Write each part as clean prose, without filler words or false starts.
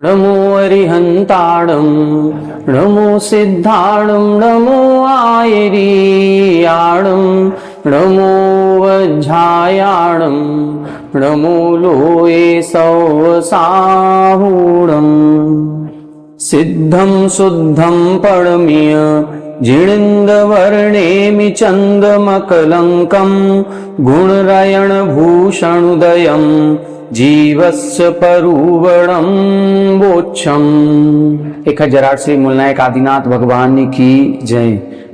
नमो अरिहंताणं नमो सिद्धाणं नमो आयरीयाणं नमो वज्झायाणं नमो लोये सौसाहूणम् सिद्धं शुद्धं परमीय जिणिन्दवर्णेमि चन्दमकलङ्कं गुणरयणभूषणुदयं जीवस्य परुवणं बोच्छम। 1008 श्री मूलनायक आदिनाथ भगवान की जय।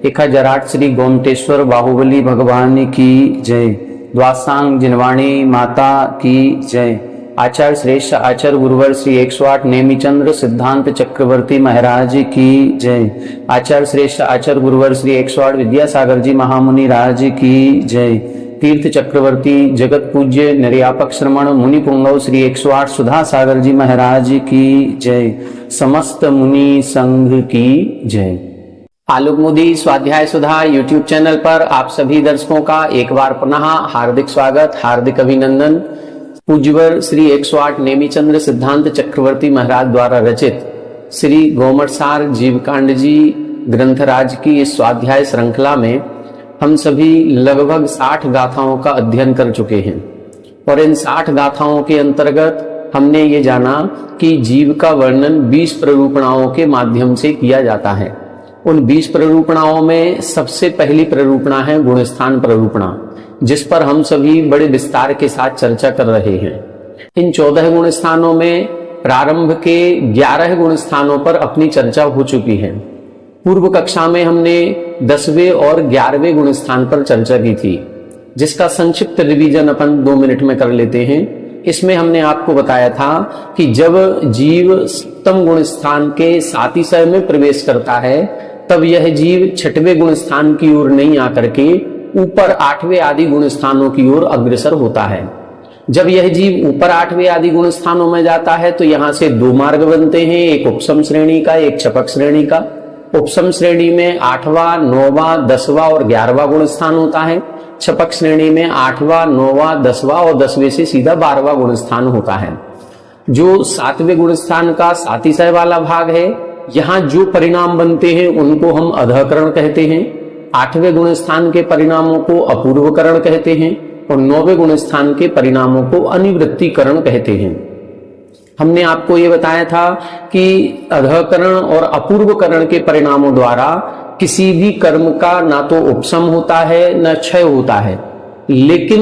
1008 श्री गोमटेश्वर बाहुबली भगवान की जय। द्वासांग जिनवाणी माता की जय। आचार्य श्रेष्ठ आचार्य गुरुवर श्री 108 नेमिचंद्र सिद्धांत चक्रवर्ती महाराज की जय। आचार्य श्रेष्ठ आचार्य गुरुवर श्री 108 विद्यासागर जी महामुनि राज की जय। तीर्थ चक्रवर्ती जगत पूज्य निर्यापक श्रमण मुनि पुंगव श्री 108 सुधा सागर जी महाराज की जय। समस्त मुनि संघ की जय। आलोक मोदी स्वाध्याय सुधा यूट्यूब चैनल पर आप सभी दर्शकों का एक बार पुनः हार्दिक स्वागत, हार्दिक अभिनंदन। पूज्यवर श्री 108 नेमिचंद्र सिद्धांत चक्रवर्ती महाराज द्वारा रचित श्री गोमटसार जीवकांड जी ग्रंथराज की इस स्वाध्याय श्रृंखला में हम सभी लगभग 60 गाथाओं का अध्ययन कर चुके हैं और इन 60 गाथाओं के अंतर्गत हमने ये जाना कि जीव का वर्णन 20 प्ररूपणाओं के माध्यम से किया जाता है। उन 20 प्ररूपणाओं में सबसे पहली प्ररूपणा है गुणस्थान प्ररूपणा, जिस पर हम सभी बड़े विस्तार के साथ चर्चा कर रहे हैं। इन 14 गुण स्थानों में प्रारंभ के 11 गुण स्थानों पर अपनी चर्चा हो चुकी है। पूर्व कक्षा में हमने 10वें और 11वें गुण स्थान पर चर्चा की थी, जिसका संक्षिप्त रिवीजन अपन 2 मिनट में कर लेते हैं। इसमें हमने आपको बताया था कि जब जीव 7वें गुण स्थान के सातिशय में प्रवेश करता है, तब यह जीव 6वें गुण स्थान की ओर नहीं आकर के ऊपर 8वें आदि गुण स्थानों की ओर अग्रसर होता है। जब यह जीव ऊपर 8वें आदि गुण स्थानों में जाता है तो यहाँ से 2 मार्ग बनते हैं, एक उपसम श्रेणी का, एक छपक श्रेणी का। उपसम श्रेणी में 8वां, 9वां, 10वां और 11वां गुण स्थान होता है। छपक श्रेणी में 8वां, 9वां, 10वां और 10वें से सीधा 12वां गुण स्थान होता है। जो 7वें गुण स्थान का सातिशय वाला भाग है, यहाँ जो परिणाम बनते हैं उनको हम अधःकरण कहते हैं। 8वें गुण स्थान के परिणामों को अपूर्वकरण कहते हैं और 9वें गुण स्थान के परिणामों को अनिवृत्तिकरण कहते हैं। हमने आपको ये बताया था कि अधःकरण और अपूर्वकरण के परिणामों द्वारा किसी भी कर्म का ना तो उपशम होता है न क्षय होता है, लेकिन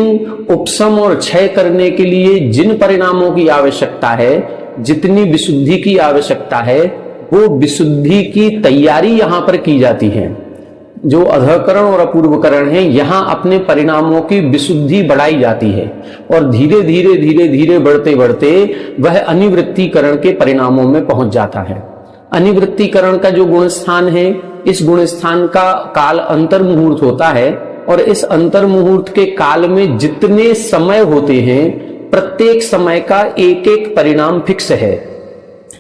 उपशम और क्षय करने के लिए जिन परिणामों की आवश्यकता है, जितनी विशुद्धि की आवश्यकता है, वो विशुद्धि की तैयारी यहाँ पर की जाती है। जो अधःकरण और अपूर्वकरण है, यहाँ अपने परिणामों की विशुद्धि बढ़ाई जाती है और धीरे धीरे धीरे धीरे बढ़ते बढ़ते वह अनिवृत्तिकरण के परिणामों में पहुंच जाता है। अनिवृत्तिकरण का जो गुण स्थान है, इस गुण स्थान का काल अंतर मुहूर्त होता है और इस अंतर मुहूर्त के काल में जितने समय होते हैं, प्रत्येक समय का एक एक परिणाम फिक्स है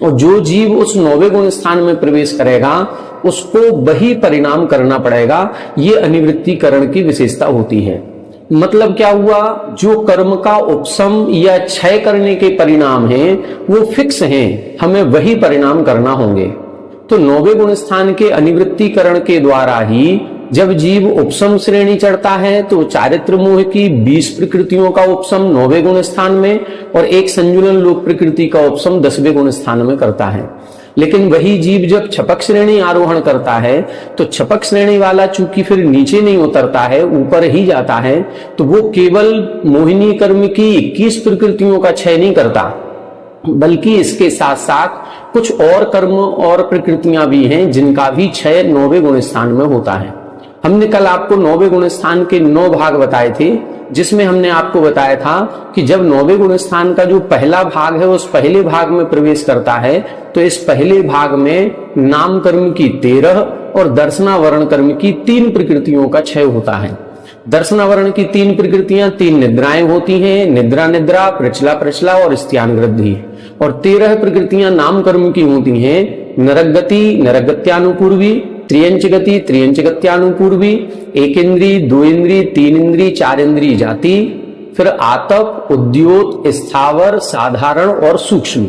और जो जीव उस 9वें गुण स्थान में प्रवेश करेगा उसको वही परिणाम करना पड़ेगा। ये अनिवृत्तिकरण की विशेषता होती है। मतलब क्या हुआ, जो कर्म का उपशम या क्षय करने के परिणाम हैं वो फिक्स हैं, हमें वही परिणाम करना होंगे। तो 9वें गुण स्थान के अनिवृत्तिकरण के द्वारा ही जब जीव उपशम श्रेणी चढ़ता है तो चारित्र मोह की 20 प्रकृतियों का उपशम 9वें गुण स्थान में और एक संजुलन लोक प्रकृति का उपशम 10वें गुण स्थान में करता है। लेकिन वही जीव जब छपक श्रेणी आरोहण करता है तो छपक श्रेणी वाला चूंकि फिर नीचे नहीं उतरता है, ऊपर ही जाता है, तो वो केवल मोहिनी कर्म की 21 प्रकृतियों का क्षय नहीं करता, बल्कि इसके साथ साथ कुछ और कर्म और प्रकृतियां भी हैं जिनका भी क्षय 9वें गुण स्थान में होता है। हमने कल आपको 9वें गुण स्थान के 9 भाग बताए थे, जिसमें हमने आपको बताया था कि जब 9वें गुण स्थान का जो पहला भाग है उस पहले भाग में प्रवेश करता है तो इस पहले भाग में नाम कर्म की 13 और दर्शनावरण कर्म की 3 प्रकृतियों का क्षय होता है। दर्शनावरण की 3 प्रकृतियां 3 निद्राएं होती हैं, निद्रा निद्रा, प्रचला प्रचला और स्त्यान वृद्धि। और 13 प्रकृतियां नाम कर्म की होती हैं, नरगति नरगत्यानुपूर्वी, त्रियंच गति त्रियंच गत्यानुपूर्वी, एक इंद्री, 2 इंद्री, 3 इंद्री, 4 इंद्री जाति, फिर आतप, उद्योत, स्थावर, साधारण और सूक्ष्म।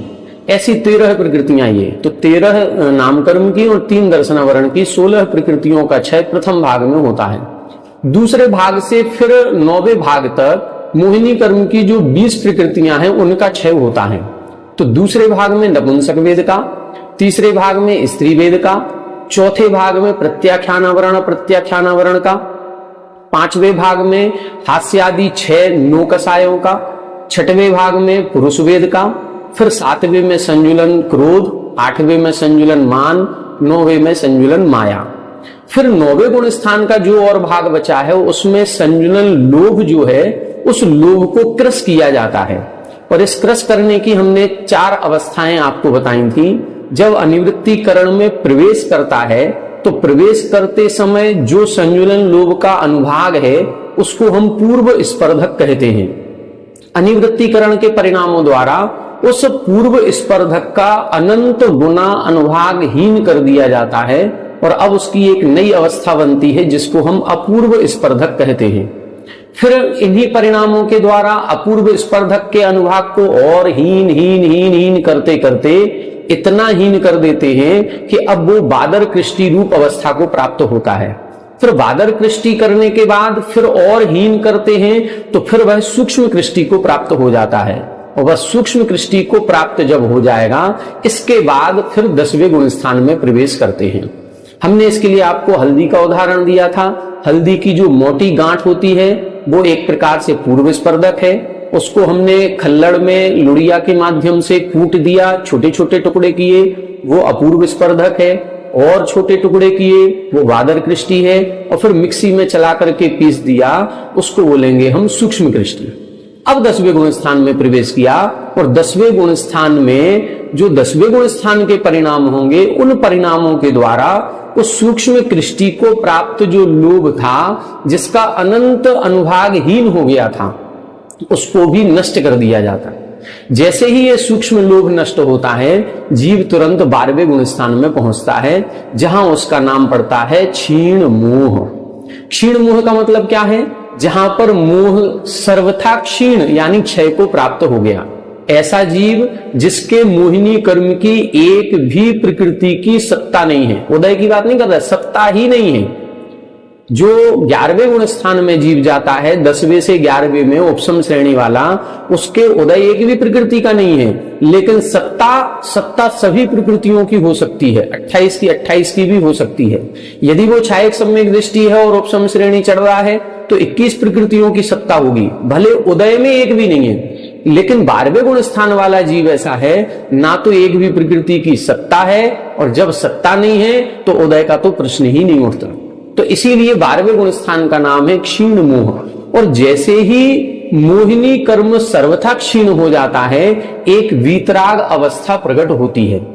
ऐसी 13 प्रकृतियां ये, तो 13 नामकर्म की और 3 दर्शनावरण की 16 प्रकृतियों का क्षय प्रथम भाग में होता है। दूसरे भाग से फिर 9वें भाग तक मोहिनी कर्म की जो 20 प्रकृतियां हैं उनका क्षय होता है। तो दूसरे भाग में नपुंसक वेद का, तीसरे भाग में स्त्री वेद का, चौथे भाग में प्रत्याख्यानावरण का, 5वें भाग में हास्यादि 6 नौकसायों का, 6वें भाग में पुरुष वेद का, फिर 7वें में संजुलन क्रोध, 8वें में संजुलन मान, 9वें में संजुलन माया। फिर 9वें गुण स्थान का जो और भाग बचा है उसमें संजुलन लोभ जो है उस लोभ को क्रस किया जाता है। और इस क्रस करने की हमने 4 अवस्थाएं आपको बताई थी। जब अनिवृत्ति करण में प्रवेश करता है तो प्रवेश करते समय जो संजुलन लोभ का अनुभाग है उसको हम पूर्व स्पर्धक कहते हैं। अनिवृत्तिकरण के परिणामों द्वारा उस पूर्व स्पर्धक का अनंत गुना अनुभागहीन कर दिया जाता है और अब उसकी एक नई अवस्था बनती है जिसको हम अपूर्व स्पर्धक कहते हैं। फिर इन्हीं परिणामों के द्वारा अपूर्व स्पर्धक के अनुभाग को और हीन हीन हीन हीन करते करते इतना हीन कर देते हैं कि अब वो बादर कृष्टि रूप अवस्था को प्राप्त होता है। फिर बादर कृष्टि करने के बाद फिर और हीन करते हैं तो फिर वह सूक्ष्म कृष्टि को प्राप्त हो जाता है। और वह सूक्ष्म कृष्टि को प्राप्त जब हो जाएगा इसके बाद फिर 10वें गुण स्थान में प्रवेश करते हैं। हमने इसके लिए आपको हल्दी का उदाहरण दिया था। हल्दी की जो मोटी गांठ होती है वो एक प्रकार से पूर्व स्पर्धक है। उसको हमने खल्लड़ में लुड़िया के माध्यम से कूट दिया, छोटे छोटे टुकड़े किए, वो अपूर्व स्पर्धक है। और छोटे टुकड़े किए वो बादर कृष्टि है। और फिर मिक्सी में चला करके पीस दिया, उसको बोलेंगे हम सूक्ष्म कृष्टि। अब 10वें गुण स्थान में प्रवेश किया और 10वें गुण स्थान में जो 10वें गुण स्थान के परिणाम होंगे उन परिणामों के द्वारा उस सूक्ष्म कृष्टि को प्राप्त जो लोभ था जिसका अनंत अनुभागहीन हो गया था उसको भी नष्ट कर दिया जाता है। जैसे ही ये सूक्ष्म लोभ नष्ट होता है जीव तुरंत 12वें गुण स्थान में पहुंचता है जहां उसका नाम पड़ता है क्षीण मोह। क्षीण मोह का मतलब क्या है? जहां पर मोह सर्वथा क्षीण यानी क्षय को प्राप्त हो गया। ऐसा जीव जिसके मोहिनी कर्म की एक भी प्रकृति की सत्ता नहीं है, उदय की बात नहीं कर रहा, सत्ता ही नहीं है। जो 11वें गुण स्थान में जीव जाता है 10वें से 11वें में उपसम श्रेणी वाला, उसके उदय एक भी प्रकृति का नहीं है, लेकिन सत्ता सभी प्रकृतियों की हो सकती है। 28 की भी हो सकती है। यदि वो छायक सम्यक दृष्टि है और उपसम श्रेणी चढ़ रहा है तो 21 प्रकृतियों की सत्ता होगी, भले उदय में एक भी नहीं है। लेकिन 12वें गुण स्थान वाला जीव ऐसा है, ना तो एक भी प्रकृति की सत्ता है और जब सत्ता नहीं है तो उदय का तो प्रश्न ही नहीं उठता। तो इसीलिए 12वें गुण स्थान का नाम है क्षीण मोह। और जैसे ही मोहिनी कर्म सर्वथा क्षीण हो जाता है एक वीतराग अवस्था प्रकट होती है।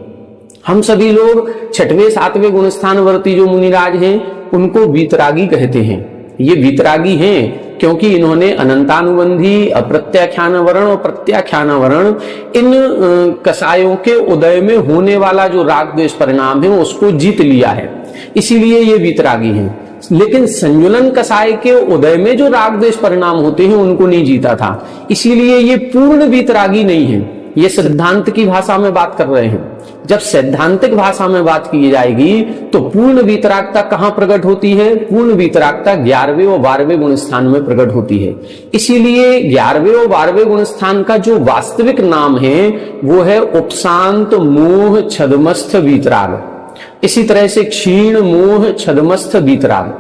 हम सभी लोग 6वें 7वें गुण स्थान वर्ती जो मुनिराज हैं उनको वीतरागी कहते हैं। ये वीतरागी हैं क्योंकि इन्होंने अनंतानुबंधी, अप्रत्याख्यानावरण और प्रत्याख्यानावरण इन कसायों के उदय में होने वाला जो राग द्वेष परिणाम है उसको जीत लिया है, इसीलिए ये वीतरागी हैं। लेकिन संजुलन कसाय के उदय में जो राग द्वेष परिणाम होते हैं उनको नहीं जीता था, इसीलिए ये पूर्ण वीतरागी नहीं है। ये सिद्धांत की भाषा में बात कर रहे हैं। जब सैद्धांतिक भाषा में बात की जाएगी तो पूर्ण वीतरागता कहां प्रकट होती है? पूर्ण वीतरागता 11वें और 12वें गुण स्थान में प्रकट होती है। इसीलिए 11वें और 12वें गुण स्थान का जो वास्तविक नाम है वो है उपशांत मोह छदमस्थ वीतराग। इसी तरह से क्षीण मोह छदमस्थ वीतराग।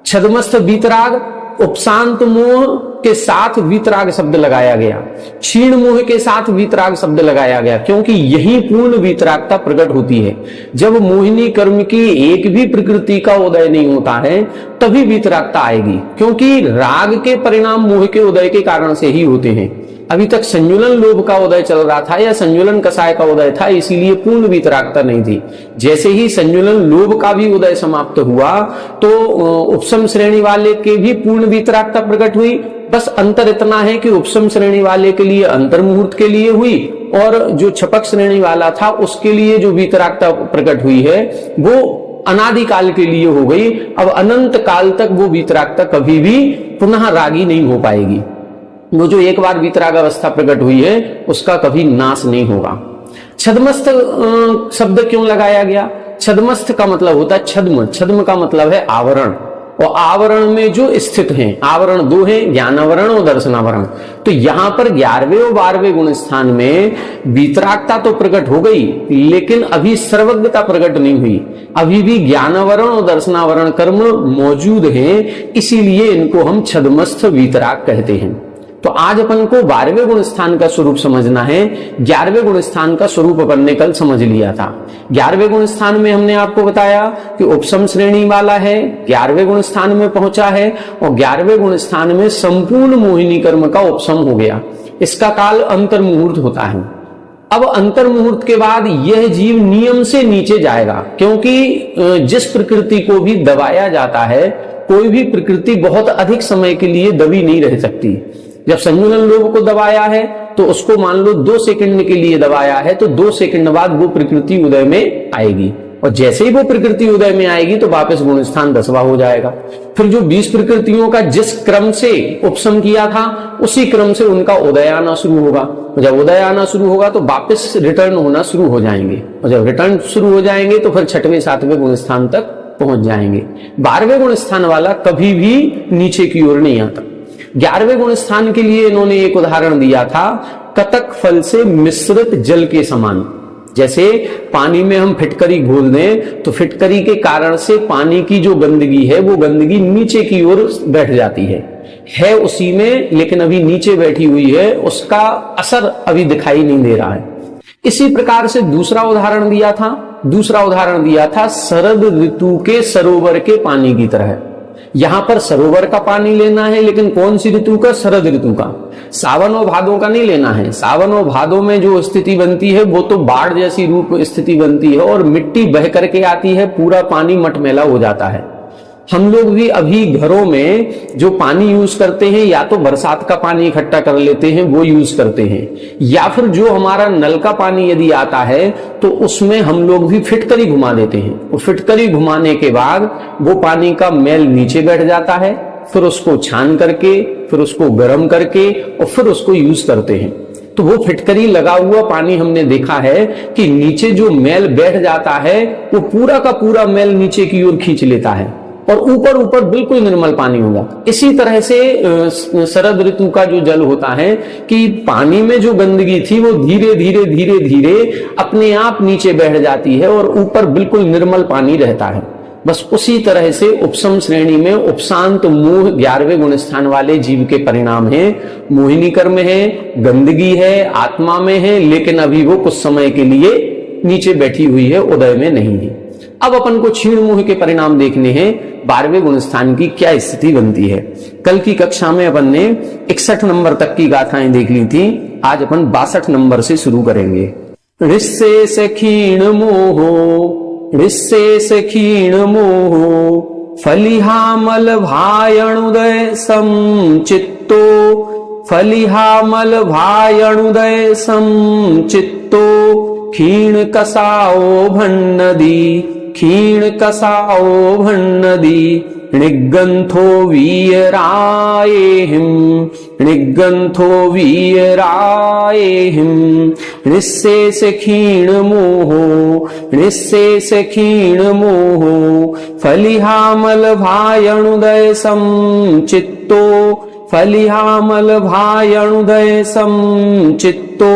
छदमस्थ वीतराग उपशांत मोह के साथ वीतराग शब्द लगाया गया, क्षीण मोह के साथ वीतराग शब्द लगाया गया, क्योंकि यही पूर्ण वीतरागता प्रकट होती है। जब मोहिनी कर्म की एक भी प्रकृति का उदय नहीं होता है तभी वीतरागता आएगी, क्योंकि राग के परिणाम मोह के उदय के कारण से ही होते हैं। अभी तक संजुलन लोभ का उदय चल रहा था या संजुलन कसाय का उदय था, इसीलिए पूर्ण वीतरागता नहीं थी। जैसे ही संजुलन लोभ का भी उदय समाप्त हुआ तो उपसम श्रेणी वाले के भी पूर्ण वीतरागता प्रकट हुई। बस अंतर इतना है कि उपसम श्रेणी वाले के लिए अंतर मुहूर्त के लिए हुई और जो छपक श्रेणी वाला था उसके लिए जो वीतरागता प्रकट हुई है वो अनादिकाल के लिए हो गई। अब अनंत काल तक वो वीतरागता कभी भी पुनः रागी नहीं हो पाएगी। वो जो एक बार वीतराग अवस्था प्रकट हुई है उसका कभी नाश नहीं होगा। छद्मस्थ शब्द क्यों लगाया गया? छद्मस्थ का मतलब होता है छद्म, छद्म का मतलब है आवरण, और आवरण में जो स्थित हैं, आवरण दो हैं, ज्ञानावरण और दर्शनावरण। तो यहां पर 11वें और 12वें गुण स्थान में वीतरागता तो प्रकट हो गई, लेकिन अभी सर्वज्ञता प्रकट नहीं हुई, अभी भी ज्ञानावरण और दर्शनावरण कर्म मौजूद हैं, इसीलिए इनको हम छद्मस्थ वीतराग कहते हैं। तो आज अपन को 12वें गुण स्थान का स्वरूप समझना है। 11वें गुण स्थान का स्वरूप अपन ने कल समझ लिया था। 11वें गुण स्थान में हमने आपको बताया कि उपसम श्रेणी वाला है, 11वें गुण स्थान में पहुंचा है, और 11वें गुण स्थान में संपूर्ण मोहिनी कर्म का उपसम हो गया। इसका काल अंतर मुहूर्त होता है। अब अंतर मुहूर्त के बाद यह जीव नियम से नीचे जाएगा, क्योंकि जिस प्रकृति को भी दबाया जाता है, कोई भी प्रकृति बहुत अधिक समय के लिए दबी नहीं रह सकती। जब संयुलन लोभ को दबाया है तो उसको मान लो 2 सेकंड के लिए दबाया है, तो 2 सेकंड बाद वो प्रकृति उदय में आएगी, और जैसे ही वो प्रकृति उदय में आएगी तो वापस गुण स्थान 10वां हो जाएगा। फिर जो 20 प्रकृतियों का जिस क्रम से उपसम किया था, उसी क्रम से उनका उदय आना शुरू होगा। जब उदय आना शुरू होगा तो वापस रिटर्न होना शुरू हो जाएंगे, और जब रिटर्न शुरू हो जाएंगे तो फिर 6वें 7वें गुण स्थान तक पहुंच जाएंगे। 12वें गुण स्थान वाला कभी भी नीचे की ओर नहीं आता। 11वें गुण स्थान के लिए इन्होंने एक उदाहरण दिया था, कतक फल से मिश्रित जल के समान। जैसे पानी में हम फिटकरी घोल दें तो फिटकरी के कारण से पानी की जो गंदगी है वो गंदगी नीचे की ओर बैठ जाती है उसी में, लेकिन अभी नीचे बैठी हुई है, उसका असर अभी दिखाई नहीं दे रहा है। इसी प्रकार से दूसरा उदाहरण दिया था शरद ऋतु के सरोवर के पानी की तरह। यहां पर सरोवर का पानी लेना है, लेकिन कौन सी ऋतु का? शरद ऋतु का। सावन और भादों का नहीं लेना है। सावन और भादों में जो स्थिति बनती है वो तो बाढ़ जैसी रूप स्थिति बनती है, और मिट्टी बह करके आती है, पूरा पानी मटमैला हो जाता है। हम लोग भी अभी घरों में जो पानी यूज करते हैं, या तो बरसात का पानी इकट्ठा कर लेते हैं वो यूज करते हैं, या फिर जो हमारा नल का पानी यदि आता है तो उसमें हम लोग भी फिटकरी घुमा देते हैं। और फिटकरी घुमाने के बाद वो पानी का मैल नीचे बैठ जाता है, फिर उसको छान करके, फिर उसको गर्म करके, और फिर उसको यूज करते हैं। तो वो फिटकरी लगा हुआ पानी हमने देखा है कि नीचे जो मैल बैठ जाता है वो पूरा का पूरा मैल नीचे की ओर खींच लेता है, और ऊपर ऊपर बिल्कुल निर्मल पानी होगा। इसी तरह से शरद ऋतु का जो जल होता है कि पानी में जो गंदगी थी वो धीरे धीरे धीरे धीरे अपने आप नीचे बैठ जाती है, और ऊपर बिल्कुल निर्मल पानी रहता है। बस उसी तरह से उपसम श्रेणी में उपशांत मोह 11वें गुण स्थान वाले जीव के परिणाम है। मोहिनी कर्म है, गंदगी है, आत्मा में है, लेकिन अभी वो कुछ समय के लिए नीचे बैठी हुई है, उदय में नहीं है। अब अपन को क्षीण मोह के परिणाम देखने हैं, 12वें गुण स्थान की क्या स्थिति बनती है। कल की कक्षा में अपन ने 61 नंबर तक की गाथाएं देख ली थी, आज अपन 62 नंबर से शुरू करेंगे। ऋष्ये से क्षीण मोहो फलिहामल भायणुदय समचित्तो, फलिहामल भायणुदय समचित्तो, क्षीण कसाओ भन्नदी निगंथो वीयरायेहिं निस्सेष क्षीण मोहो फलिहामल भायणुदय समचित्तो, फलिहामल भायणुदय समचित्तो,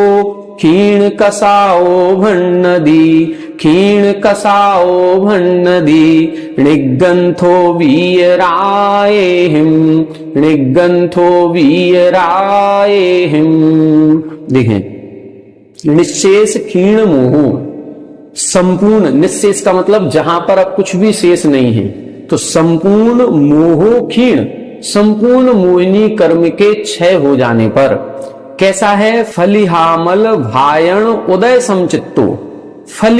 क्षीण कसाओ भन्नदी निगंथो वीयरायेहिं। देखें, निश्शेष क्षीण मोह, संपूर्ण, निश्शेष का मतलब जहां पर अब कुछ भी शेष नहीं है, तो संपूर्ण मोह क्षीण, संपूर्ण मोहिनी कर्म के क्षय हो जाने पर कैसा है? फलिहामल भायण उदय समचित्तो। फल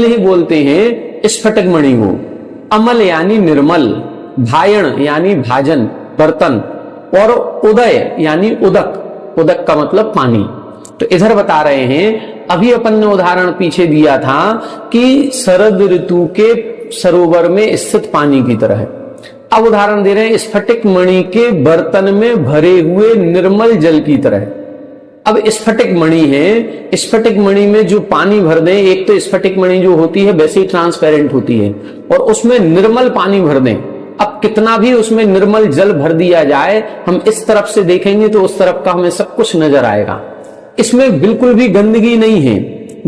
ही बोलते हैं स्फटिक मणि को, अमल यानी निर्मल, भायण यानी भाजन बर्तन, और उदय यानी उदक का मतलब पानी। तो इधर बता रहे हैं, अभी अपन ने उदाहरण पीछे दिया था कि शरद ऋतु के सरोवर में स्थित पानी की तरह। अब उदाहरण दे रहे हैं स्फटिक मणि के बर्तन में भरे हुए निर्मल जल की तरह। अब स्फटिक मणि है, स्फटिक मणि में जो पानी भर दें, एक तो स्फटिक मणि जो होती है वैसे ही ट्रांसपेरेंट होती है, और उसमें निर्मल पानी भर दें। अब कितना भी उसमें निर्मल जल भर दिया जाए, हम इस तरफ से देखेंगे तो उस तरफ का हमें सब कुछ नजर आएगा। इसमें बिल्कुल भी गंदगी नहीं है।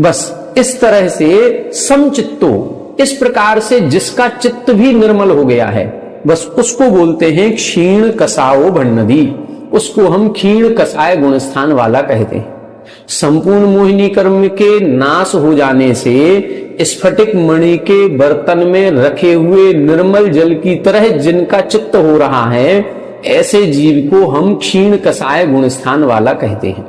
बस इस तरह से समचित्तो, इस प्रकार से जिसका चित्त भी निर्मल हो गया है, बस उसको बोलते हैं क्षीण कसाओ भन्नदी। उसको हम क्षीण कसाय गुणस्थान वाला कहते हैं। संपूर्ण मोहिनी कर्म के नाश हो जाने से स्फटिक मणि के बर्तन में रखे हुए निर्मल जल की तरह जिनका चित्त हो रहा है, ऐसे जीव को हम क्षीण कसाय गुणस्थान वाला कहते हैं।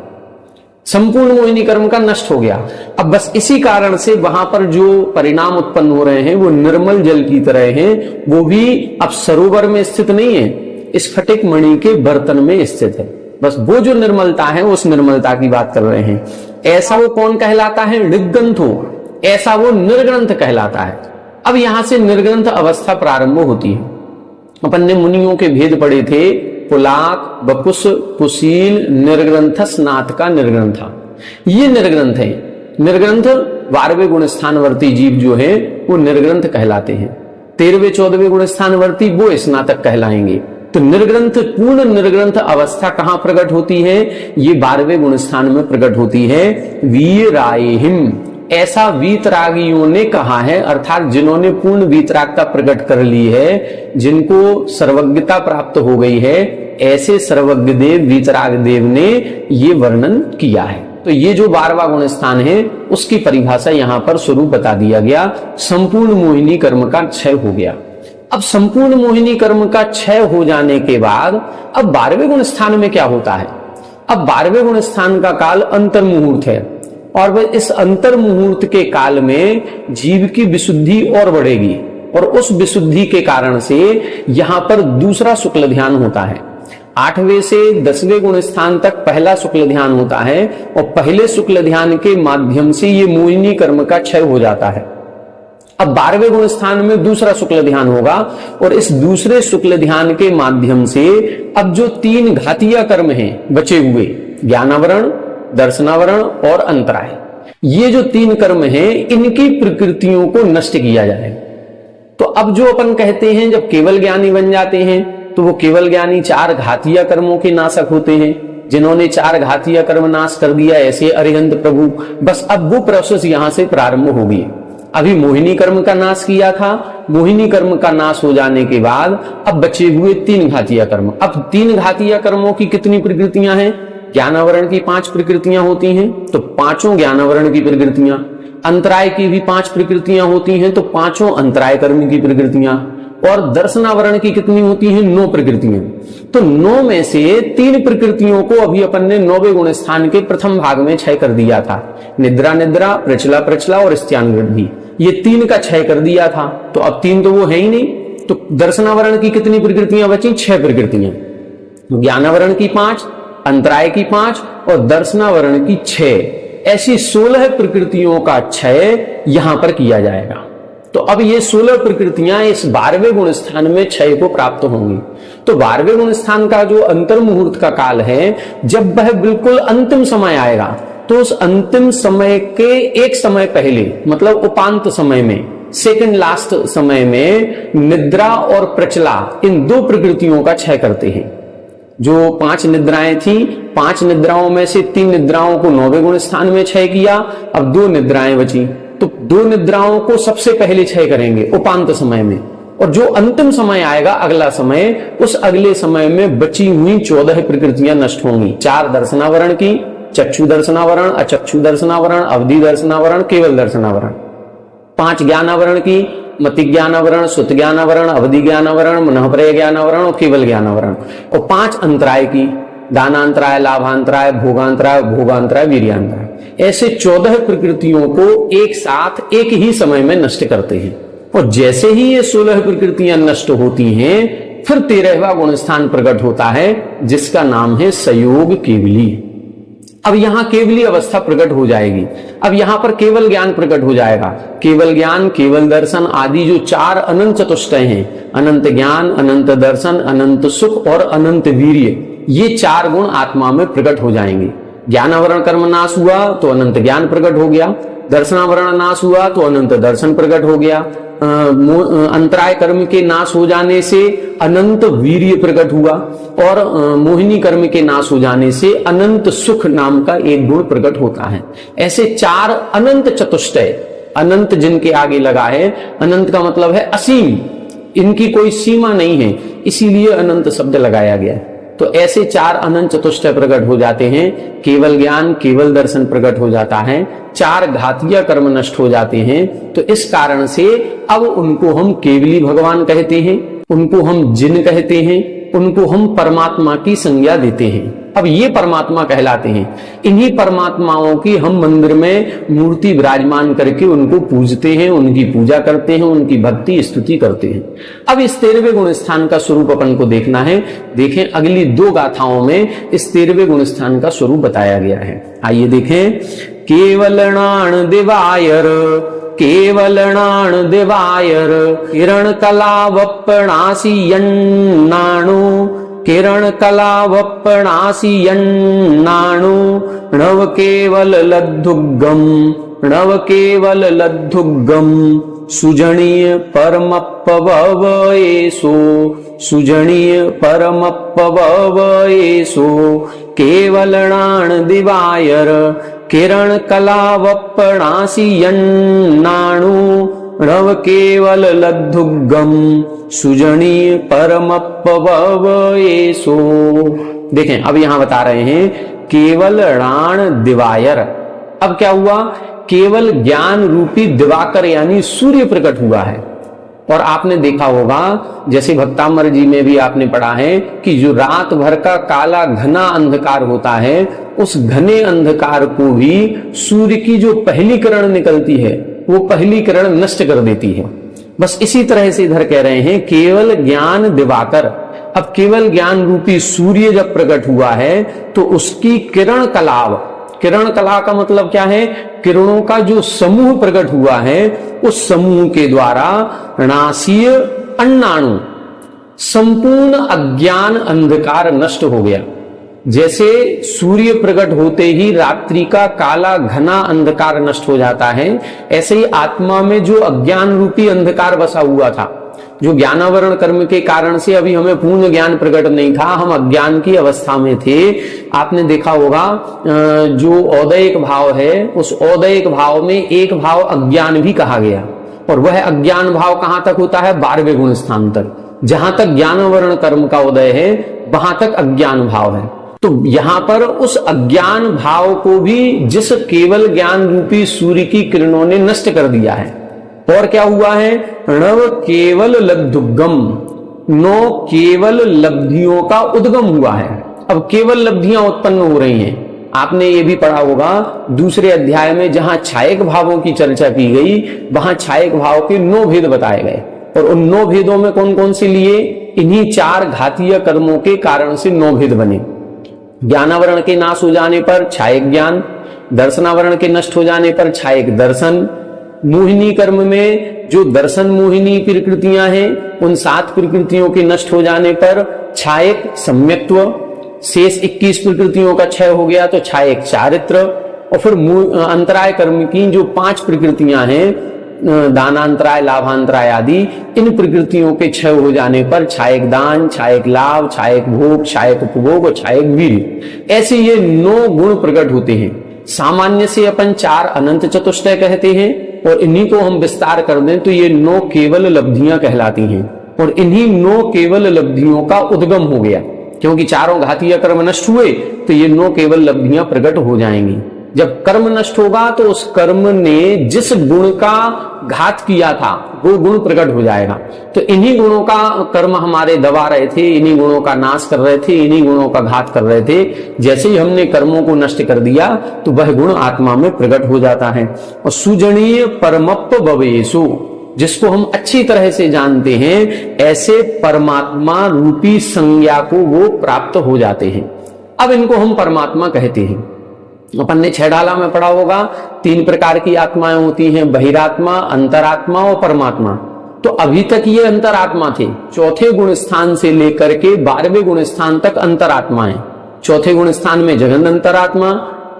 संपूर्ण मोहिनी कर्म का नष्ट हो गया। अब बस इसी कारण से वहां पर जो परिणाम उत्पन्न हो रहे हैं वो निर्मल जल की तरह हैं। वो भी अब सरोवर में स्थित नहीं है, स्फटिक मणि के बर्तन में स्थित है। बस वो जो निर्मलता है उस निर्मलता की बात कर रहे हैं। ऐसा वो कौन कहलाता है? ऋग्ग्रंथो, ऐसा वो निर्ग्रंथ कहलाता है। अब यहां से निर्ग्रंथ अवस्था प्रारंभ होती है। अपन ने मुनियों के भेद पढ़े थे, पुलाक, बकुस, कुशील, निर्ग्रंथ, स्नात का निर्ग्रंथ। ये निर्ग्रंथ है। निर्ग्रंथ 12वें गुण स्थानवर्ती जीव जो है वो निर्ग्रंथ कहलाते हैं। 13वें 14वें गुण स्थानवर्ती वो स्नातक कहलाएंगे। तो निर्ग्रंथ, पूर्ण निर्ग्रंथ अवस्था कहां प्रकट होती है? ये 12वें गुण स्थान में प्रकट होती है। वीरायहिम, ऐसा वीतरागियों ने कहा है, अर्थात जिन्होंने पूर्ण वीतरागता प्रकट कर ली है, जिनको सर्वज्ञता प्राप्त हो गई है, ऐसे सर्वज्ञ देव वीतराग देव ने ये वर्णन किया है। तो ये जो 12वां गुण स्थान है उसकी परिभाषा यहां पर स्वरूप बता दिया गया। संपूर्ण मोहिनी कर्म का क्षय हो गया। अब संपूर्ण मोहिनी कर्म का क्षय हो जाने के बाद अब 12वें गुण स्थान में क्या होता है? अब 12वें गुण स्थान का काल अंतर मुहूर्त है, और वह इस अंतर मुहूर्त के काल में जीव की विशुद्धि और बढ़ेगी, और उस विशुद्धि के कारण से यहां पर दूसरा शुक्ल ध्यान होता है। 8वें से 10वें गुण स्थान तक पहला शुक्ल ध्यान होता है, और पहले शुक्ल ध्यान के माध्यम से ये मोहिनी कर्म का क्षय हो जाता है। अब 12वें गुण स्थान में दूसरा शुक्ल ध्यान होगा, और इस दूसरे शुक्ल ध्यान के माध्यम से अब जो 3 घातीय कर्म हैं बचे हुए, ज्ञानावरण, दर्शनावरण और अंतराय, ये जो 3 कर्म हैं इनकी प्रकृतियों को नष्ट किया जाए। तो अब जो अपन कहते हैं जब केवल ज्ञानी बन जाते हैं तो वो केवल ज्ञानी 4 घातीय कर्मों के नाशक होते हैं। जिन्होंने 4 घातीय कर्म नाश कर दिया, ऐसे अरिहंत प्रभु, बस अब वो प्रोसेस यहां से प्रारंभ होगी। अभी मोहिनी कर्म का नाश किया था, मोहिनी कर्म का नाश हो जाने के बाद अब बचे हुए 3 घातीय कर्म। अब 3 घातीय कर्मों की कितनी प्रकृतियां हैं? ज्ञानावरण की 5 प्रकृतियां होती हैं, तो 5 ज्ञानावरण की प्रकृतियां। अंतराय की भी 5 प्रकृतियां होती हैं, तो 5 अंतराय कर्म की प्रकृतियां। और दर्शनावरण की कितनी होती हैं? 9 प्रकृतियां। तो 9 में से 3 प्रकृतियों को अभी अपन ने 9वें गुण स्थान के प्रथम भाग में क्षय कर दिया था। निद्रा निद्रा, प्रचला प्रचला और स्त्यान वृद्धि, ये 3 का क्षय कर दिया था। तो अब 3 तो वो है ही नहीं। तो दर्शनावरण की कितनी प्रकृतियां बची? 6 प्रकृतियां। ज्ञानावरण की 5, अंतराय की 5 और दर्शनावरण की 6, ऐसी 16 प्रकृतियों का क्षय यहां पर किया जाएगा। तो अब ये 16 प्रकृतियां इस 12वें गुण स्थान में क्षय को प्राप्त होंगी। तो 12वें गुण स्थान का जो अंतर मुहूर्त का काल है, जब वह बिल्कुल अंतिम समय आएगा, तो उस अंतिम समय के एक समय पहले, मतलब उपांत समय में, सेकंड लास्ट समय में निद्रा और प्रचला, इन 2 प्रकृतियों का क्षय करते हैं। जो 5 निद्राएं थी, 5 निद्राओं में से 3 निद्राओं को 9वें गुण स्थान में क्षय किया। अब 2 निद्राएं बची, तो 2 निद्राओं को सबसे पहले क्षय करेंगे उपांत समय में, और जो अंतिम समय आएगा, अगला समय, उस अगले समय में बची हुई 14 प्रकृतियां नष्ट होंगी। 4 दर्शनावरण की, चक्षु दर्शनावरण, अचक्षु दर्शनावरण, अवधि दर्शनावरण, केवल दर्शनावरण। 5 ज्ञानावरण की, मति ज्ञानावरण, सुत ज्ञानावरण, अवधि ज्ञानावरण, मनःप्रय ज्ञानावरण और केवल ज्ञानावरण। और 5 अंतराय की, दानांतराय, लाभांतराय, भोगांतराय, भोगांतराय, वीर्यांतराय। ऐसे 14 प्रकृतियों को एक साथ एक ही समय में नष्ट करते हैं। और जैसे ही ये 16 प्रकृतियां नष्ट होती हैं, फिर 13वां गुण स्थान प्रकट होता है, जिसका नाम है सयोग केवली। अब यहां केवली अवस्था प्रकट हो जाएगी। अब यहां पर केवल ज्ञान प्रकट हो जाएगा। केवल ज्ञान, केवल दर्शन आदि जो 4 अनंत चतुष्टय हैं, अनंत ज्ञान, अनंत दर्शन, अनंत सुख और अनंत वीर्य, ये 4 गुण आत्मा में प्रकट हो जाएंगे। ज्ञानावरण कर्म नाश हुआ तो अनंत ज्ञान प्रकट हो गया, दर्शनावरण नाश हुआ तो अनंत दर्शन प्रकट हो गया, अंतराय कर्म के नाश हो जाने से अनंत वीर्य प्रकट हुआ, और मोहिनी कर्म के नाश हो जाने से अनंत सुख नाम का एक गुण प्रकट होता है। ऐसे 4 अनंत चतुष्टय, अनंत जिनके आगे लगा है, अनंत का मतलब है असीम, इनकी कोई सीमा नहीं है, इसीलिए अनंत शब्द लगाया गया है। तो ऐसे 4 अनंत चतुष्टय प्रकट हो जाते हैं, केवल ज्ञान केवल दर्शन प्रकट हो जाता है, 4 घातीय कर्म नष्ट हो जाते हैं। तो इस कारण से अब उनको हम केवली भगवान कहते हैं, उनको हम जिन कहते हैं, उनको हम परमात्मा की संज्ञा देते हैं। अब ये परमात्मा कहलाते हैं। इन्हीं परमात्माओं की हम मंदिर में मूर्ति विराजमान करके उनको पूजते हैं, उनकी पूजा करते हैं, उनकी भक्ति स्तुति करते हैं। अब इस 13वें गुण स्थान का स्वरूप अपन को देखना है। देखें अगली 2 गाथाओं में इस 13वें गुण स्थान का स्वरूप बताया गया है। आइए देखें। केवलनाण दिवायर, केवलनाण दिवायर, किरण कलावप्पणासी यन्नाणु, किरण कलावप्पणासी यन्नाणु, नव केवल लद्धुगम, नव केवल लद्धुगम, सुजनीय परमप्पवव एषो, सुजनीय परमप्पवव एषो, केवलनाण दिवायर, किरण कलावप्पणासी यन्नाणु, नव केवल लद्धुगम, सुजनीय परमप्पवव एषो। देखें अब यहां बता रहे हैं केवल राण दिवायर। अब क्या हुआ? केवल ज्ञान रूपी दिवाकर यानी सूर्य प्रकट हुआ है। और आपने देखा होगा जैसे भक्तामर जी में भी आपने पढ़ा है कि जो रात भर का काला घना अंधकार होता है, उस घने अंधकार को भी सूर्य की जो पहली किरण निकलती है वो पहली किरण नष्ट कर देती है। बस इसी तरह से इधर कह रहे हैं केवल ज्ञान दिवाकर। अब केवल ज्ञान रूपी सूर्य जब प्रकट हुआ है तो उसकी किरण कलाव, किरण कला का मतलब क्या है? किरणों का जो समूह प्रकट हुआ है उस समूह के द्वारा नासीय अन्नाणु, संपूर्ण अज्ञान अंधकार नष्ट हो गया। जैसे सूर्य प्रकट होते ही रात्रि का काला घना अंधकार नष्ट हो जाता है, ऐसे ही आत्मा में जो अज्ञान रूपी अंधकार बसा हुआ था, जो ज्ञानावरण कर्म के कारण से अभी हमें पूर्ण ज्ञान प्रकट नहीं था, हम अज्ञान की अवस्था में थे। आपने देखा होगा जो औदयिक भाव है उस औदयिक भाव में एक भाव अज्ञान भी कहा गया, और वह अज्ञान भाव कहां तक होता है? 12वें गुण स्थान तक। जहां तक ज्ञानावरण कर्म का उदय है वहां तक अज्ञान भाव है। तो यहां पर उस अज्ञान भाव को भी जिस केवल ज्ञान रूपी सूर्य की किरणों ने नष्ट कर दिया है। और क्या हुआ है? नव केवल लब्धुगम, 9 केवल लब्धियों का उद्गम हुआ है। अब केवल लब्धियां उत्पन्न हो रही हैं। आपने ये भी पढ़ा होगा दूसरे अध्याय में जहां छायक भावों की चर्चा की गई, वहां छायक भाव के 9 भेद बताए गए। और उन 9 भेदों में कौन कौन से लिए? इन्हीं 4 घातीय कर्मों के कारण से 9 भेद बने। ज्ञानावरण के नाश हो जाने पर छायक ज्ञान, दर्शनावरण के नष्ट हो जाने पर छायक दर्शन, मोहिनी कर्म में जो दर्शन मोहिनी प्रकृतियां हैं उन 7 प्रकृतियों के नष्ट हो जाने पर छायक सम्यक्त्व, शेष 21 प्रकृतियों का क्षय हो गया तो छायक चारित्र। और फिर अंतराय कर्म की जो 5 प्रकृतियां हैं, दानांतराय लाभांतराय आदि, इन प्रकृतियों के क्षय हो जाने पर छायक दान, छायक लाभ, छायक भोग, छायक उपभोग और छायक वीर्य। ऐसे ये 9 गुण प्रकट होते हैं। सामान्य से अपन 4 अनंत चतुष्टय कहते हैं, और इन्हीं को हम विस्तार कर दें तो ये 9 केवल लब्धियां कहलाती हैं। और इन्हीं 9 केवल लब्धियों का उद्गम हो गया, क्योंकि चारों घातीय कर्म नष्ट हुए तो ये 9 केवल लब्धियां प्रकट हो जाएंगी। जब कर्म नष्ट होगा तो उस कर्म ने जिस गुण का घात किया था वो गुण प्रकट हो जाएगा। तो इन्हीं गुणों का कर्म हमारे दबा रहे थे, इन्हीं गुणों का नाश कर रहे थे, इन्हीं गुणों का घात कर रहे थे। जैसे ही हमने कर्मों को नष्ट कर दिया तो वह गुण आत्मा में प्रकट हो जाता है। और सुजनीय परमप्प भवेषु, जिसको हम अच्छी तरह से जानते हैं, ऐसे परमात्मा रूपी संज्ञा को वो प्राप्त हो जाते हैं। अब इनको हम परमात्मा कहते हैं। अपन ने 6 डाला में पढ़ा होगा 3 प्रकार की आत्माएं होती हैं, बहिरात्मा, अंतरात्मा और परमात्मा। तो अभी तक ये अंतरात्मा थे, 4थे गुण स्थान से लेकर के 12वें गुण स्थान तक अंतरात्माएं। चौथे गुण स्थान में जगन अंतरात्मा,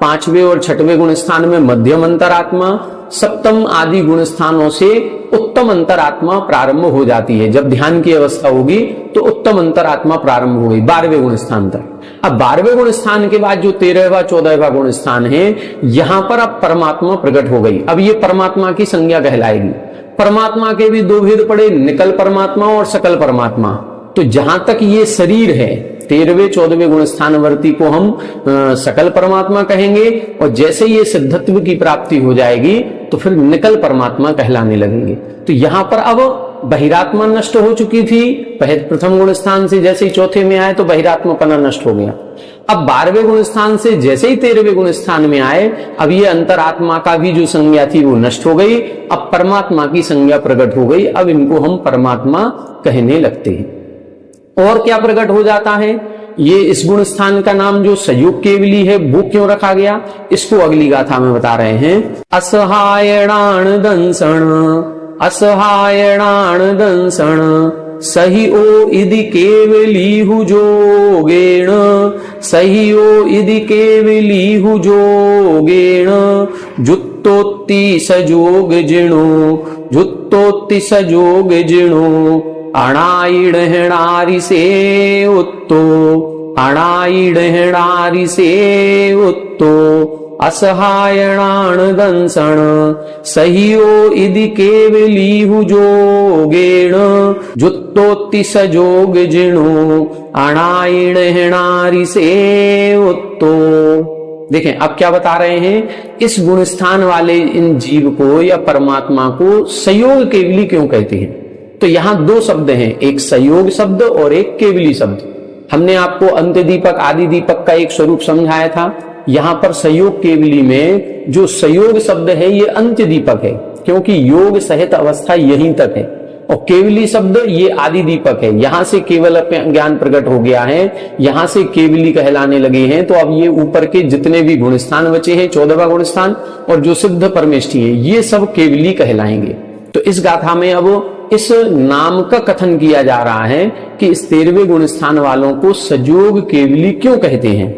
पांचवें और छठवें गुण स्थान में मध्यम अंतरात्मा, सप्तम आदि गुण स्थानों से उत्तम अंतरात्मा प्रारंभ हो जाती है। जब ध्यान की अवस्था होगी तो उत्तम अंतरात्मा प्रारंभ हो गई 12वें गुण स्थान तक। अब 12वें गुण स्थान के बाद जो 13वां 14वां गुण स्थान है, यहां पर अब परमात्मा प्रकट हो गई। अब ये परमात्मा की संज्ञा कहलाएगी। परमात्मा के भी दो भेद पड़े, निकल परमात्मा और सकल परमात्मा। तो जहां तक ये शरीर है 13वें 14वें गुण स्थानवर्ती को हम सकल परमात्मा कहेंगे, और जैसे ये सिद्धत्व की प्राप्ति हो जाएगी तो फिर निकल परमात्मा कहलाने लगेंगे। तो यहां पर अब बहिरात्मा नष्ट हो चुकी थी, प्रथम गुण स्थान से जैसे ही चौथे में आए तो बहिरात्मापना नष्ट हो गया। अब 12वें गुण स्थान से जैसे ही 13वें गुण स्थान में आए, अब ये अंतरात्मा का भी जो संज्ञा थी वो नष्ट हो गई, अब परमात्मा की संज्ञा प्रकट हो गई। अब इनको हम परमात्मा कहने लगते हैं। और क्या प्रकट हो जाता है? ये इस गुण स्थान का नाम जो संयोग केवली है वो क्यों रखा गया, इसको अगली गाथा में बता रहे हैं। असहायणान दंसण, असहायणान दंसण, सही ओ इदि केवली हुजोगेण, सही ओ इदि केवली हुजोगेण, जुत्तोत्ति सजोग जिणो, जुत्तोत्ति सजोग जिणो, अणाइड हेणारी से उत्तो, अणाइड हेणारी से उत्तो, असहायणान दंसण, सहियो इदि केवली हुजोगेण, जुत्तोत्ति सजोग जिणो, अणाइड हेणारी से उत्तो। देखें अब क्या बता रहे हैं, इस गुण स्थान वाले इन जीव को या परमात्मा को संयोग केवली क्यों कहते हैं। तो यहां दो शब्द हैं, एक संयोग शब्द और एक केवली शब्द। हमने आपको अंत्य दीपक आदि दीपक का एक स्वरूप समझाया था। यहां पर संयोग केवली में जो संयोग शब्द है ये अंत्य दीपक है, क्योंकि योग सहित अवस्था यहीं तक है, और केवली शब्द ये आदि दीपक है। यहां से केवल ज्ञान प्रकट हो गया है, यहां से केवली कहलाने लगे हैं। तो अब ये ऊपर के जितने भी गुण स्थान बचे हैं, 14वां गुण स्थान और जो सिद्ध परमेष्ठी है, ये सब केवली कहलाएंगे। तो इस गाथा में अब इस नाम का कथन किया जा रहा है कि इस 13वें गुण स्थान वालों को सजोग केवली क्यों कहते हैं।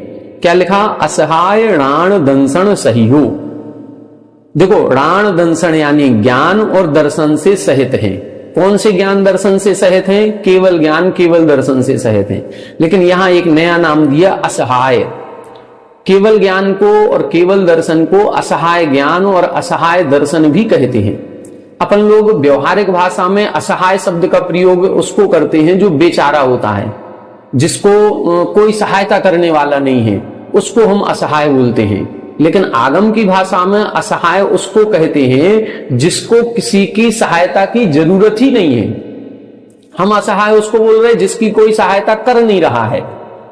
क्या लिखा, असहाय राण दंसन सहियो। देखो राण दंसन यानी ज्ञान और दर्शन से सहित हैं। कौन से ज्ञान दर्शन से सहित हैं? केवल ज्ञान केवल दर्शन से सहित हैं। लेकिन यहां एक नया नाम दिया, असहाय। केवल ज्ञान को और केवल दर्शन को असहाय ज्ञान और असहाय दर्शन भी कहते हैं। अपन लोग व्यवहारिक भाषा में असहाय शब्द का प्रयोग उसको करते हैं जो बेचारा होता है, जिसको कोई सहायता करने वाला नहीं है, उसको हम असहाय बोलते हैं। लेकिन आगम की भाषा में असहाय उसको कहते हैं जिसको किसी की सहायता की जरूरत ही नहीं है। हम असहाय उसको बोल रहे हैं जिसकी कोई सहायता कर नहीं रहा है,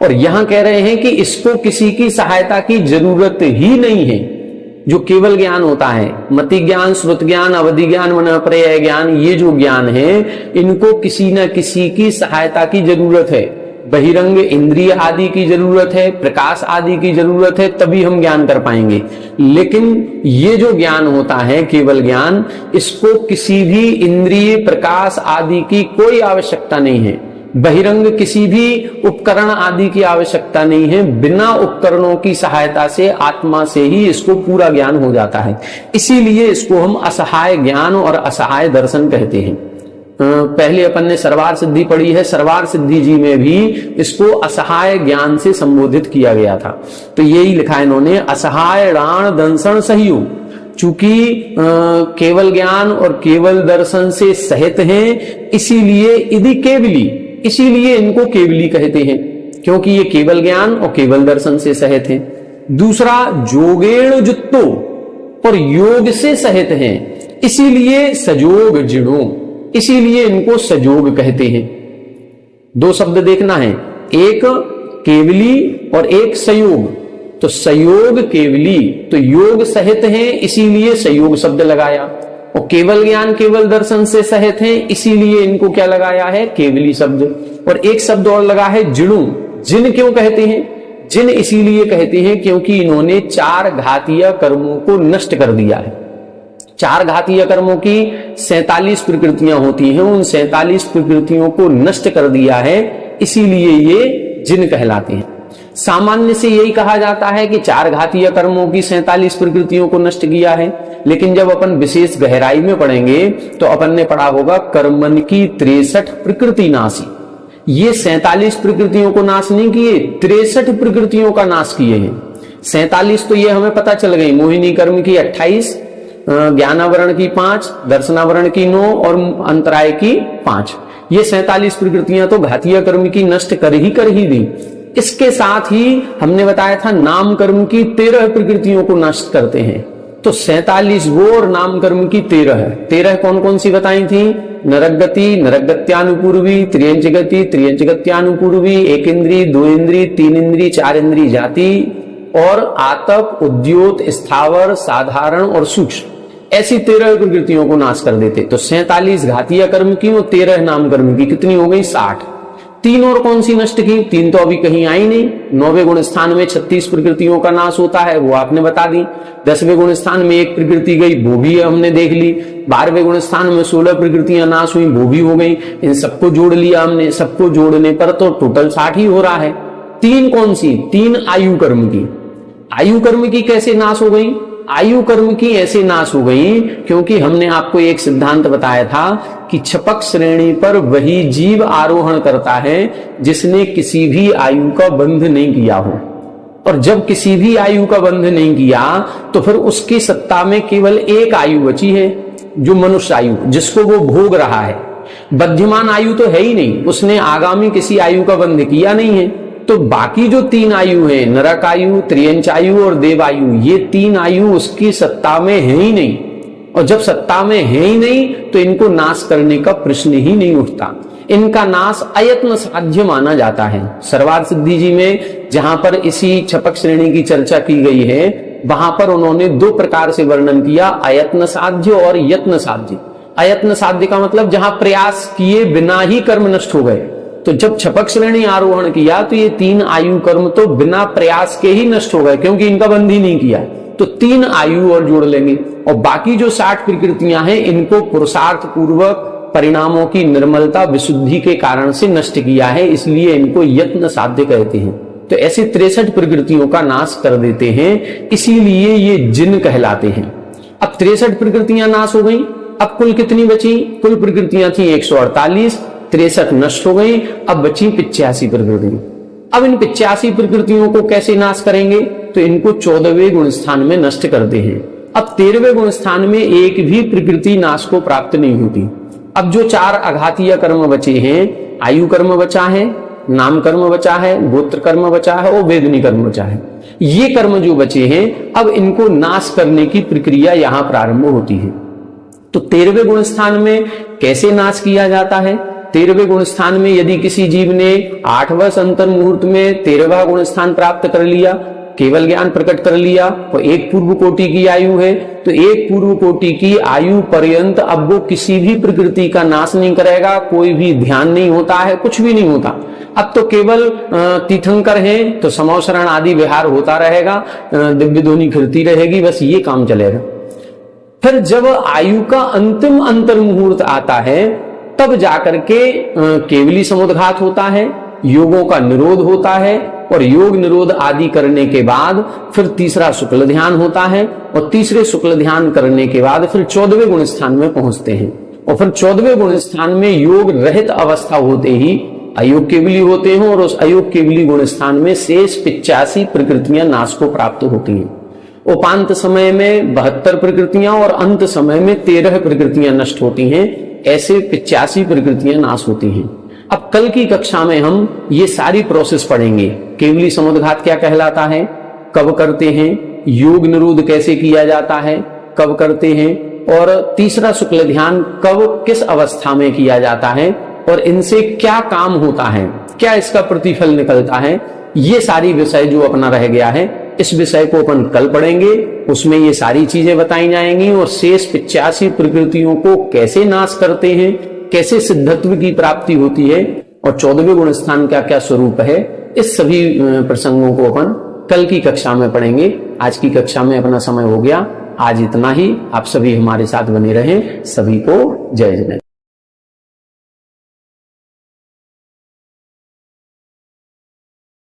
और यहां कह रहे हैं कि इसको किसी की सहायता की जरूरत ही नहीं है। जो केवल ज्ञान होता है, मति ज्ञान, श्रुत ज्ञान, अवधि ज्ञान, मनःप्रत्यय ज्ञान, ये जो ज्ञान है इनको किसी न किसी की सहायता की जरूरत है। बहिरंग इंद्रिय आदि की जरूरत है, प्रकाश आदि की जरूरत है, तभी हम ज्ञान कर पाएंगे। लेकिन ये जो ज्ञान होता है केवल ज्ञान, इसको किसी भी इंद्रिय प्रकाश आदि की कोई आवश्यकता नहीं है। बहिरंग किसी भी उपकरण आदि की आवश्यकता नहीं है। बिना उपकरणों की सहायता से आत्मा से ही इसको पूरा ज्ञान हो जाता है। इसीलिए इसको हम असहाय ज्ञान और असहाय दर्शन कहते हैं। पहले अपन ने सर्वार सिद्धि पढ़ी है, सर्वार सिद्धि जी में भी इसको असहाय ज्ञान से संबोधित किया गया था। तो यही लिखा है इन्होंने, असहाय राण दंसन सहियो। चूंकि केवल ज्ञान और केवल दर्शन से सहित हैं, इसीलिए इदि केवली, इसीलिए इनको केवली कहते हैं, क्योंकि ये केवल ज्ञान और केवल दर्शन से सहित हैं। दूसरा, जोगेण जुत्तो, और योग से सहित हैं, इसीलिए सजोग जिणो, इसीलिए इनको सजोग कहते हैं। दो शब्द देखना है, एक केवली और एक संयोग। तो संयोग केवली, तो योग सहित हैं, इसीलिए संयोग शब्द लगाया, और केवल ज्ञान केवल दर्शन से सहित हैं, इसीलिए इनको क्या लगाया है, केवली शब्द। और एक शब्द और लगा है जिणु। जिन क्यों कहते हैं? जिन इसीलिए कहते हैं क्योंकि इन्होंने 4 घातीय कर्मों को नष्ट कर दिया है। 4 घातीय कर्मों की 47 प्रकृतियां होती हैं, उन 47 प्रकृतियों को नष्ट कर दिया है, इसीलिए ये जिन कहलाते हैं। सामान्य से यही कहा जाता है कि 4 घातीय कर्मों की 47 प्रकृतियों को नष्ट किया है, लेकिन जब अपन विशेष गहराई में पढ़ेंगे तो अपन ने पढ़ा होगा कर्मन की 63 प्रकृति नाशी। ये 47 प्रकृतियों को नाश नहीं किए, 63 प्रकृतियों का नाश किए हैं। 47 तो ये हमें पता चल गई, मोहिनी कर्म की 28, ज्ञानावरण की 5, दर्शनावरण की 9 और अंतराय की 5। ये 47 प्रकृतियां तो घातीय कर्म की नष्ट कर ही दी। इसके साथ ही हमने बताया था नाम कर्म की 13 प्रकृतियों को नष्ट करते हैं। तो 47 वो और नाम कर्म की 13 कौन कौन सी बताई थी? नरगति, नरगत्यानुपूर्वी, त्रियंच गति, त्रियंच गत्यानुपूर्वी, 1 इंद्री, 2 इंद्री, 3 इंद्री, 4 इंद्री जाति और आतप, उद्योत, स्थावर, साधारण और सूक्ष्म, ऐसी 13 प्रकृतियों को नाश कर देते। तो 47 घातीय कर्म की और 13 नाम कर्म की, कितनी हो गई? 60। 3 और कौन सी नष्ट की? 3 तो अभी कहीं आई नहीं। 9वें गुण स्थान में 36 प्रकृतियों का नाश होता है, वो आपने बता दी। 10वें गुण स्थान में 1 प्रकृति गई, वो भी हमने देख ली। 12वें गुण स्थान में 16 प्रकृतियां नाश हुई, वो भी हो गई। इन सबको जोड़ लिया हमने, सबको जोड़ने पर तो टोटल 60 ही हो रहा है। 3 कौन सी? 3 आयु कर्म की। आयु कर्म की कैसे नाश हो गई? आयु कर्म की ऐसे नाश हो गई क्योंकि हमने आपको एक सिद्धांत बताया था कि छपक श्रेणी पर वही जीव आरोहण करता है जिसने किसी भी आयु का बंध नहीं किया हो। और जब किसी भी आयु का बंध नहीं किया तो फिर उसकी सत्ता में केवल एक आयु बची है, जो मनुष्य आयु, जिसको वो भोग रहा है। बध्यमान आयु तो है ही नहीं, उसने आगामी किसी आयु का बंध किया नहीं है। तो बाकी जो 3 आयु है, नरक आयु, त्रियंच आयु और देवायु, ये 3 आयु उसकी सत्ता में है ही नहीं। और जब सत्ता में है ही नहीं तो इनको नाश करने का प्रश्न ही नहीं उठता। इनका नाश अयत्न साध्य माना जाता है। सर्वार्थ सिद्धि जी में जहां पर इसी छपक श्रेणी की चर्चा की गई है, वहां पर उन्होंने 2 प्रकार से वर्णन किया, अयत्न साध्य और यत्न साध्य। अयत्न साध्य का मतलब जहां प्रयास किए बिना ही कर्म नष्ट हो गए। तो जब छपक श्रेणी आरोहण किया तो ये 3 आयु कर्म तो बिना प्रयास के ही नष्ट हो गए, क्योंकि इनका बंध ही नहीं किया। तो 3 आयु और जोड़ लेंगे और बाकी जो 60 प्रकृतियां हैं इनको पुरुषार्थ पूर्वक परिणामों की निर्मलता विशुद्धि के कारण से नष्ट किया है, इसलिए इनको यत्न साध्य कहते हैं। तो ऐसे 63 प्रकृतियों का नाश कर देते हैं, इसीलिए ये जिन कहलाते हैं। अब 63 प्रकृतियां नाश हो गई, अब कुल कितनी बची? कुल प्रकृतियां थी 148, 63 नष्ट हो गई, अब बची 85 प्रकृतियां। अब इन 85 प्रकृतियों को कैसे नाश करेंगे? तो इनको 14वें गुण स्थान में नष्ट करते हैं। अब 13वें गुण स्थान में एक भी प्रकृति नाश को प्राप्त नहीं होती। अब जो 4 अघातीय कर्म बचे हैं, आयु कर्म बचा है, नाम कर्म बचा है, गोत्र कर्म बचा है और वेदनी कर्म बचा है। ये कर्म जो बचे हैं, अब इनको नाश करने की प्रक्रिया यहां प्रारंभ होती है। तो 13वें गुण स्थान में कैसे नाश किया जाता है? 13वें गुण स्थान में यदि किसी जीव ने 8 वर्ष अंतर मुहूर्त में 13वां गुण स्थान प्राप्त कर लिया, केवल ज्ञान प्रकट कर लिया, और 1 पूर्व कोटि की आयु है, तो 1 पूर्व कोटि की आयु पर्यंत अब वो किसी भी प्रकृति का नाश नहीं करेगा, कोई भी ध्यान नहीं होता है, कुछ भी नहीं होता। अब तो केवल तीर्थंकर है तो समौशरण आदि विहार होता रहेगा, दिव्य ध्वनि खिलती रहेगी, बस ये काम चलेगा। फिर जब आयु का अंतिम अंतर मुहूर्त आता है तब जाकर के केवली समुद्घात होता है, योगों का निरोध होता है, और योग निरोध आदि करने के बाद फिर तीसरा शुक्ल ध्यान होता है, और तीसरे शुक्ल ध्यान करने के बाद फिर 14वें गुण स्थान में पहुंचते हैं। और फिर 14वें गुण स्थान में योग रहित अवस्था होते ही अयोग केवली होते हैं, और उस अयोग केवली गुण स्थान में शेष 85 प्रकृतियां नाश को प्राप्त होती हैं। उपांत समय में 72 प्रकृतियां और अंत समय में 13 प्रकृतियां नष्ट होती हैं। ऐसे 85 प्रकृतियां नाश होती हैं। अब कल की कक्षा में हम ये सारी प्रोसेस पढ़ेंगे। केवली समुद्घात क्या कहलाता है, कब करते हैं, योग निरोध कैसे किया जाता है, कब करते हैं, और तीसरा शुक्ल ध्यान कब किस अवस्था में किया जाता है, और इनसे क्या काम होता है, क्या इसका प्रतिफल निकलता है। ये सारी विषय जो अपना रह गया है, इस विषय को अपन कल पढ़ेंगे। उसमें ये सारी चीजें बताई जाएंगी, और शेष 85 प्रकृतियों को कैसे नाश करते हैं, कैसे सिद्धत्व की प्राप्ति होती है, और 14वें गुण स्थान का क्या स्वरूप है, इस सभी प्रसंगों को अपन कल की कक्षा में पढ़ेंगे। आज की कक्षा में अपना समय हो गया, आज इतना ही। आप सभी हमारे साथ बने रहें। सभी को जय जय।